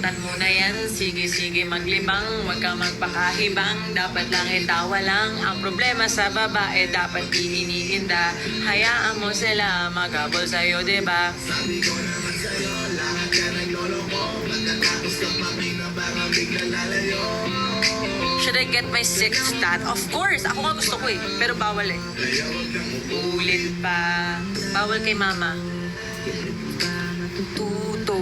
kalimutan mo na yan. Sige, sige, maglibang, huwag kang magpakahibang. Dapat lang itawa lang. Ang problema sa babae, dapat di iniinda. Hayaan mo sila maghabol sa'yo, diba? Sabi ko naman sa'yo, lahat ka nagloloko. Magkatapos ka pamina, baka bigla lalayo. Should I get my sixth tat? Of course! Ako nga gusto ko eh. Pero bawal eh. Ulit pa. Bawal kay mama. Tuto.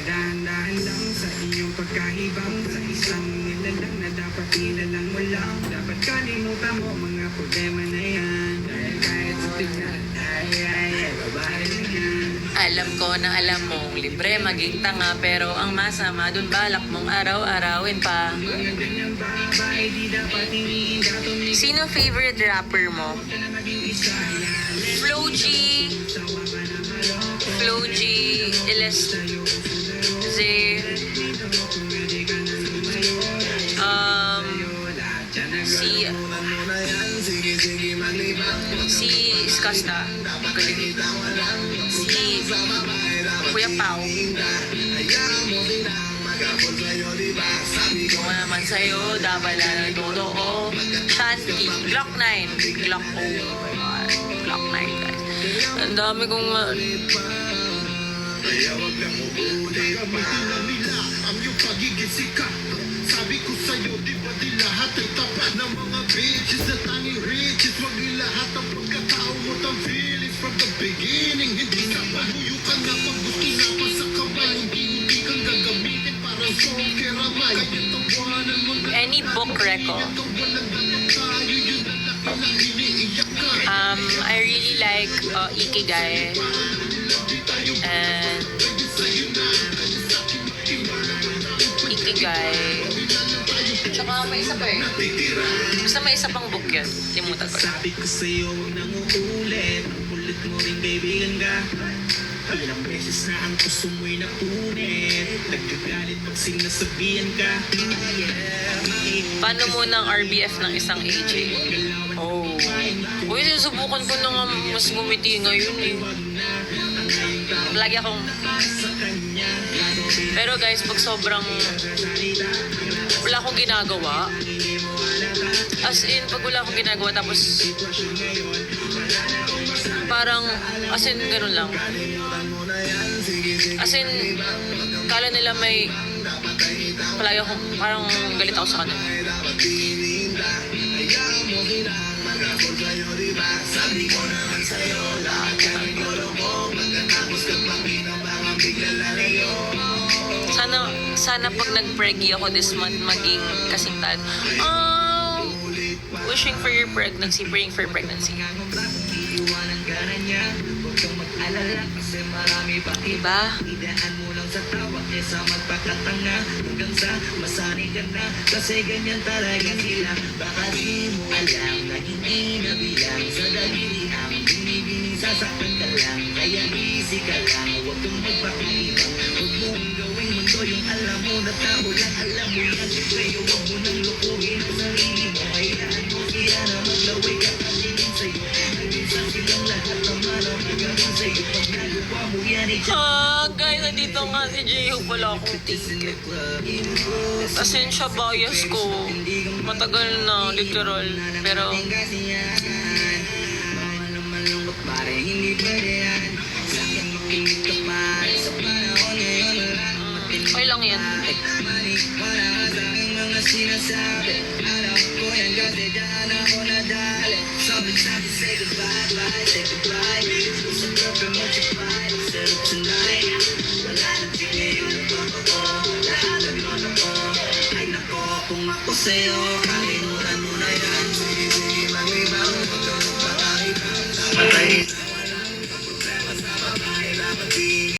Dahan-dahan lang sa iyong pagkahibang. Sa isang nilalang na dapat nilalang mo lang. Dapat kalimutan mo mga problema na yan. Dahil kahit sa tignan, babae yan. Alam ko na alam mong libre maging tanga, pero ang masama dun balak mong araw-arawin pa. Mga ganyang babae di dapat iniinda. Sino favorite rapper mo? Flo G. Flo G. Zay. Si Skasta. Galing. Si Kuya Pao. Sabi ko naman sa'yo, dapat lang nagtotoo. Shanti. Glock 9. Glock 0. Glock 9, guys. Ang dami kong... Kaya wag lang uulit. Gamitin na nila ang iyong pagiging sikat. Sabi ko sa'yo, di ba di lahat ay tapat ng mga bitches na tanging riches? Wag ni lahat ang pagkatao mo ng feelings from the beginning. Hindi ka maluyo ka na pag gusto na pa sa kamay. Hindi kang gagamitin parang song keramay. Kaya tawanan mo na Any book record. I really like Ikigai and Ikigai. Tsaka may isa pa eh. Basta may isa pang book yun. Limutan ko. Sabi ko sa'yo, huwag nang uulit. Ang kulit mo rin, kaibigan ka. Ilang beses na ang puso mo'y napunit. Nagkagalit pag sinasabihan ka. Paano mo ng RBF ng isang AJ? Oh. Uy, sinusubukan ko na nga mas gumiti ngayon eh. Lagi akong... Pero guys, pag sobrang... Wala akong ginagawa. As in, pag wala akong ginagawa, tapos... Parang, as in, ganun lang. As in, kala nila may... Palagi akong, parang galit ako sa kanila. Sabi ko naman sa'yo, lahat ka nagloloko. Magkatapos ka pamina, baka bigla lalayo. Sana pag nag-preggy ako this month, maging kasing tad. Oh! Wishing for your pregnancy, praying for pregnancy. Iwanan ka na niya. Huwag kang mag-alala kasi marami pa Diba? Idaan mo lang sa tawa kesa magpakatanga. Hanggang sa masanay ka na kasi ganyan talaga sila. Baka di mo alam na hindi na bilang sa daliri ang binibining sasaktan ka lang. Kaya easy ka lang, huwag kang magpakailang. Huwag mong gawing mundo yung alam mo na tao lang. Alam mo yan, sa'yo huwag mo nang lukuhin ang sarili mo. Hayaan mo siya na maglaway ka patingin sa'yo. Nag-isa silang lahat naman ang magawin sa'yo. Pag nagawa mo yan, Guys, nandito nga si J.O. Wala akong ticket. Pasensya, bias ko. Matagal na, literal. Pero, okay lang yan. Kung ako sa'yo